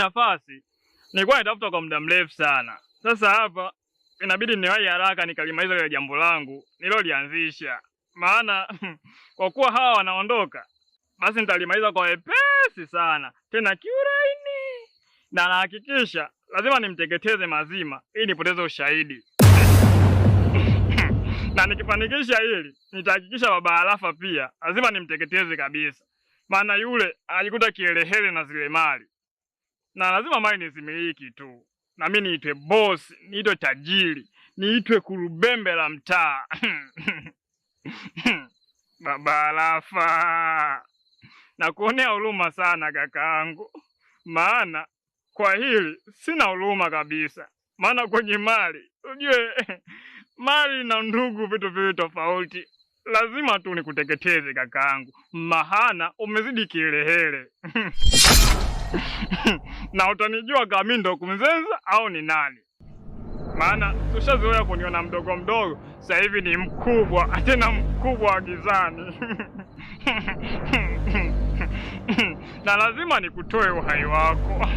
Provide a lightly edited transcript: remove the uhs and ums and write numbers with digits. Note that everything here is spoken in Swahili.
nafasi nilikuwa natafuta kwa muda mrefu sana. Sasa hapa inabidi niwahi haraka nikalimaliza ile jambo langu nilolianzisha. Maana kwa kuwa hawa wanaondoka, basi nitalimaliza kwa wepesi sana, tena kiuraini. Na nahakikisha lazima nimteketeze mazima ili nipoteze ushahidi. Na nikifanikisha hili, nitahakikisha baba Arafa pia lazima nimteketeze kabisa. Maana yule anajikuta kielehele na zile mali. Na lazima mali nisimiliki tu. Na mimi niitwe boss, niitwe tajiri, niitwe kurubembe la mtaa. Baba Arafa, nakuonea huruma sana kakaangu. Maana kwa hili sina huruma kabisa. Maana kwenye mali, ujue mali na ndugu vitu viwili tofauti. Lazima tu nikuteketeze kakaangu. Mahana umezidi kielehele. Na utanijua kama mimi ndo kumzenza au ni nani. Maana tushazoea kuniona mdogo mdogo, sasa hivi ni mkubwa, tena mkubwa wa gizani. Na lazima nikutoe uhai wako.